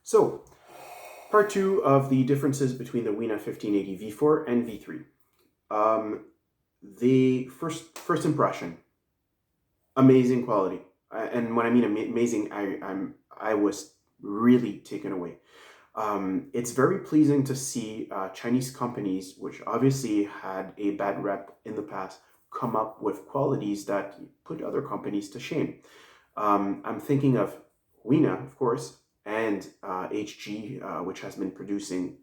So, part two of the differences between the Huina 1580 V4 and V3. Um, the first impression, amazing quality, and when I mean amazing, I was really taken away. It's very pleasing to see Chinese companies, which obviously had a bad rep in the past, come up with qualities that put other companies to shame. I'm thinking of Huina, of course, and HG, which has been producing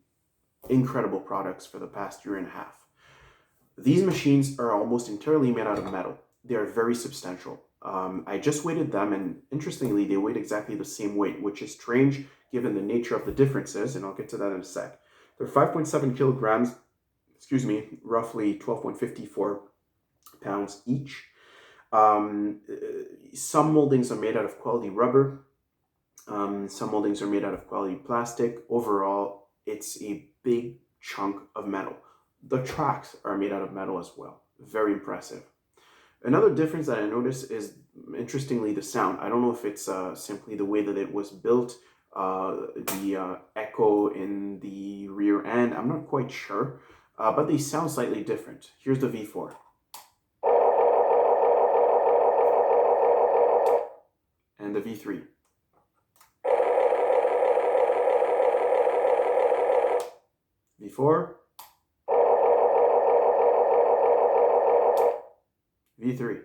incredible products for the past year and a half. These machines are almost entirely made out of metal. They are very substantial. I just weighted them, and interestingly, they weighed exactly the same weight, which is strange given the nature of the differences, and I'll get to that in a sec. They're 5.7 kilograms, roughly 12.54 pounds each. Um, some moldings are made out of quality rubber. Some moldings are made out of quality plastic. Overall, it's a big chunk of metal. The tracks are made out of metal as well. Very impressive. Another difference that I noticed is, interestingly, the sound. I don't know if it's simply the way that it was built, the echo in the rear end. I'm not quite sure, but they sound slightly different. Here's the V4 and the V3. V4, V3.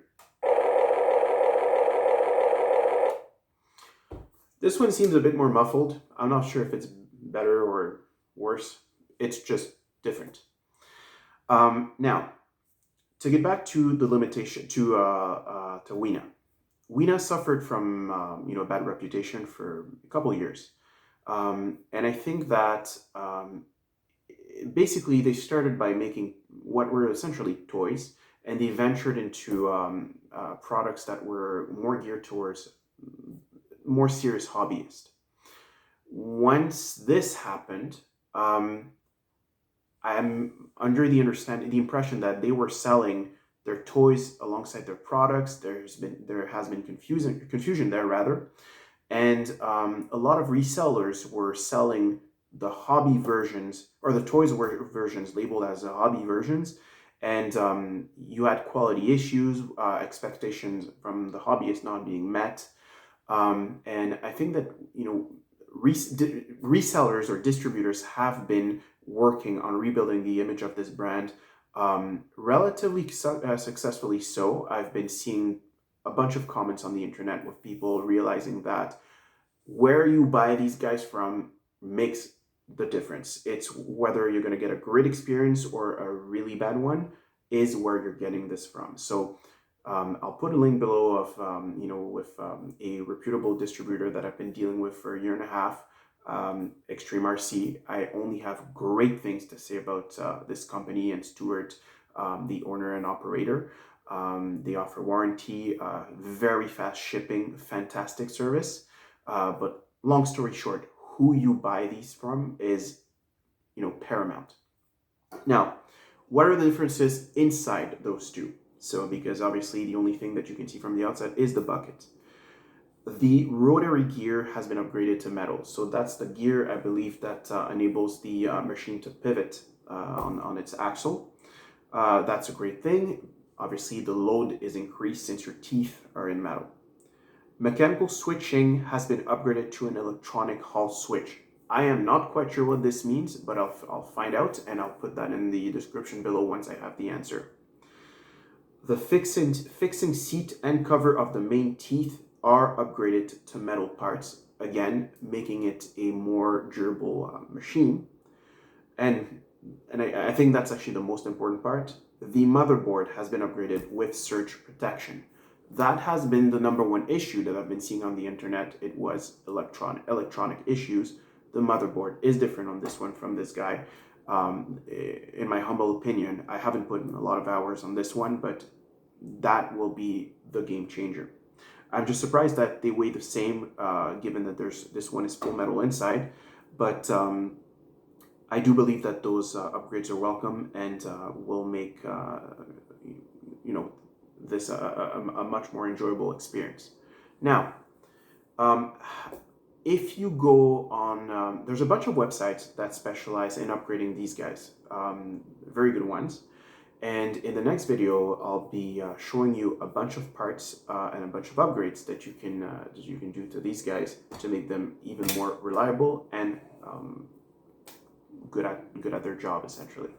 This one seems a bit more muffled. I'm not sure if it's better or worse. It's just different. Now, to get back to the limitation to Huina. Huina suffered from a bad reputation for a couple of years, and I think that basically they started by making what were essentially toys, and they ventured into products that were more geared towards more serious hobbyists. Once this happened, I'm under the impression that they were selling their toys alongside their products. There has been confusion there rather, and a lot of resellers were selling the hobby versions or the toys were versions labeled as hobby versions, and you had quality issues, expectations from the hobbyists not being met, and I think that resellers or distributors have been working on rebuilding the image of this brand relatively successfully. So I've been seeing a bunch of comments on the internet with people realizing that where you buy these guys from makes the difference. It's whether you're going to get a great experience or a really bad one is where you're getting this from. So I'll put a link below of with a reputable distributor that I've been dealing with for a year and a half, Extreme RC. I only have great things to say about this company and Stuart, the owner and operator. They offer warranty, very fast shipping, fantastic service. But long story short, who you buy these from is paramount. Now, what are the differences inside those two? So, because obviously the only thing that you can see from the outside is the bucket. The rotary gear has been upgraded to metal. So that's the gear, I believe, that enables the machine to pivot on its axle. That's a great thing. Obviously, the load is increased since your teeth are in metal. Mechanical switching has been upgraded to an electronic Hall switch. I am not quite sure what this means, but I'll find out, and I'll put that in the description below once I have the answer. The fixing seat and cover of the main teeth are upgraded to metal parts, again, making it a more durable machine. And I think that's actually the most important part. The motherboard has been upgraded with surge protection. That has been the number one issue that I've been seeing on the internet. It was electronic issues. The motherboard is different on this one from this guy. In my humble opinion, I haven't put in a lot of hours on this one, but that will be the game changer. I'm just surprised that they weigh the same, given that this one is full metal inside, but I do believe that those upgrades are welcome and will make this a much more enjoyable experience. Now, if you go on, there's a bunch of websites that specialize in upgrading these guys, very good ones. And in the next video, I'll be showing you a bunch of parts and a bunch of upgrades that you can do to these guys to make them even more reliable and good at their job, essentially.